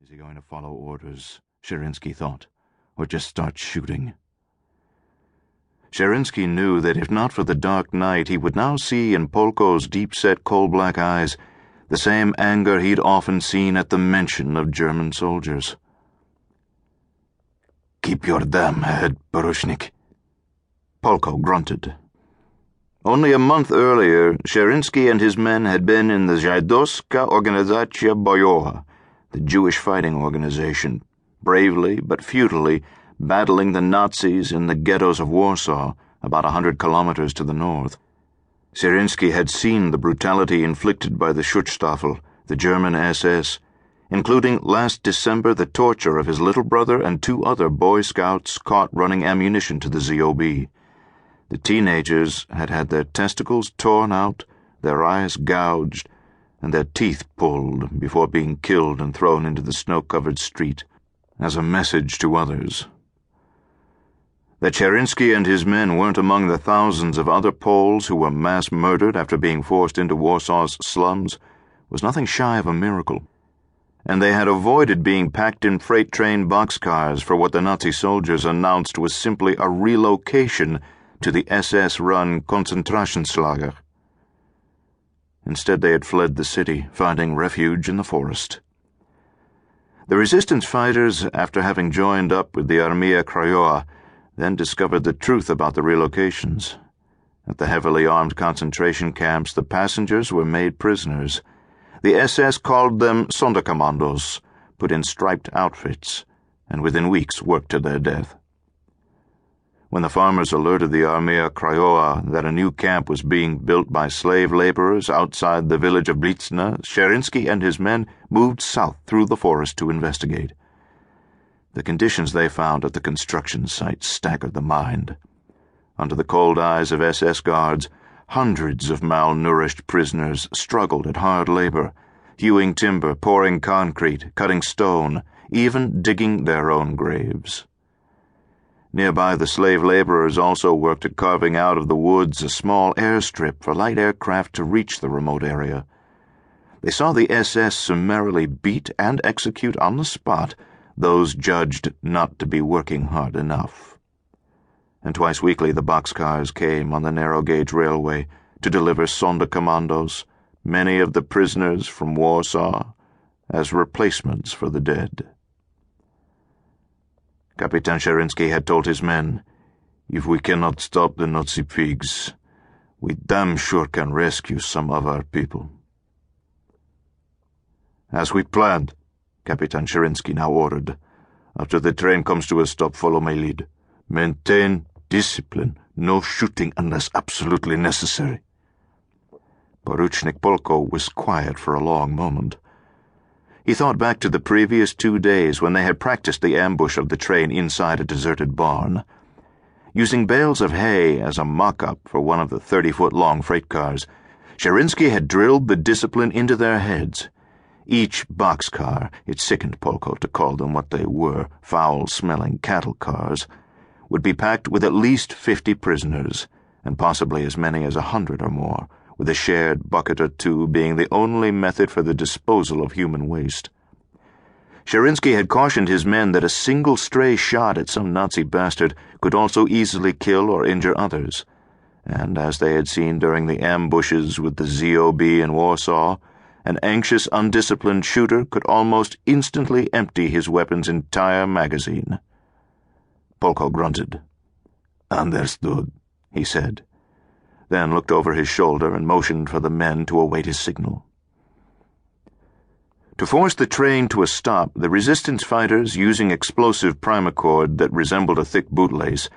Is he going to follow orders, Sherinsky thought, or just start shooting? Sherinsky knew that if not for the dark night, he would now see in Polko's deep-set coal-black eyes the same anger he'd often seen at the mention of German soldiers. "Keep your damn head, Poruchnik," Polko grunted. Only a month earlier, Sherinsky and his men had been in the Żydowska Organizacja Bojowa, the Jewish fighting organization, bravely but futilely battling the Nazis in the ghettos of Warsaw, about 100 kilometers to the north. Sherinsky had seen the brutality inflicted by the Schutzstaffel, the German SS, including last December the torture of his little brother and 2 other Boy Scouts caught running ammunition to the W.E.B. The teenagers had had their testicles torn out, their eyes gouged, and their teeth pulled before being killed and thrown into the snow-covered street as a message to others. That Sherinsky and his men weren't among the thousands of other Poles who were mass murdered after being forced into Warsaw's slums was nothing shy of a miracle, and they had avoided being packed in freight train boxcars for what the Nazi soldiers announced was simply a relocation to the SS-run Konzentrationslager. Instead, they had fled the city, finding refuge in the forest. The resistance fighters, after having joined up with the Armia Krajowa, then discovered the truth about the relocations. At the heavily armed concentration camps, the passengers were made prisoners. The SS called them Sonderkommandos, put in striped outfits, and within weeks worked to their death. When the farmers alerted the Armia Krajowa that a new camp was being built by slave laborers outside the village of Blitzna, Sherinsky and his men moved south through the forest to investigate. The conditions they found at the construction site staggered the mind. Under the cold eyes of SS guards, hundreds of malnourished prisoners struggled at hard labor, hewing timber, pouring concrete, cutting stone, even digging their own graves. Nearby, the slave laborers also worked at carving out of the woods a small airstrip for light aircraft to reach the remote area. They saw the SS summarily beat and execute on the spot those judged not to be working hard enough. And twice weekly the boxcars came on the narrow-gauge railway to deliver Sonderkommandos, many of the prisoners from Warsaw, as replacements for the dead. Kapitan Sherinsky had told his men, "If we cannot stop the Nazi pigs, we damn sure can rescue some of our people." "As we planned," Kapitan Sherinsky now ordered. "After the train comes to a stop, follow my lead. Maintain discipline. No shooting unless absolutely necessary." Poruchnik Polko was quiet for a long moment. He thought back to the previous 2 days when they had practiced the ambush of the train inside a deserted barn. Using bales of hay as a mock-up for one of the 30-foot-long freight cars, Sherinsky had drilled the discipline into their heads. Each boxcar, it sickened Polko to call them what they were, foul-smelling cattle cars, would be packed with at least 50 prisoners, and possibly as many as 100 or more, with a shared bucket or 2 being the only method for the disposal of human waste. Sherinsky had cautioned his men that a single stray shot at some Nazi bastard could also easily kill or injure others, and as they had seen during the ambushes with the W.E.B in Warsaw, an anxious, undisciplined shooter could almost instantly empty his weapon's entire magazine. Polko grunted. "Understood," he said, then looked over his shoulder and motioned for the men to await his signal. To force the train to a stop, the resistance fighters, using explosive primacord that resembled a thick bootlace,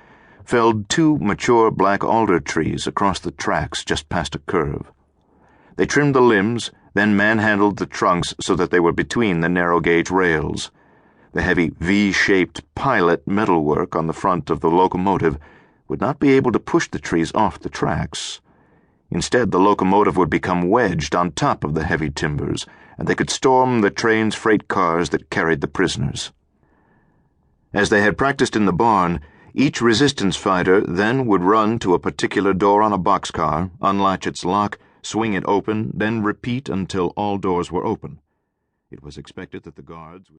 felled 2 mature black alder trees across the tracks just past a curve. They trimmed the limbs, then manhandled the trunks so that they were between the narrow-gauge rails. The heavy V-shaped pilot metalwork on the front of the locomotive would not be able to push the trees off the tracks. Instead, the locomotive would become wedged on top of the heavy timbers, and they could storm the train's freight cars that carried the prisoners. As they had practiced in the barn, each resistance fighter then would run to a particular door on a boxcar, unlatch its lock, swing it open, then repeat until all doors were open. It was expected that the guards would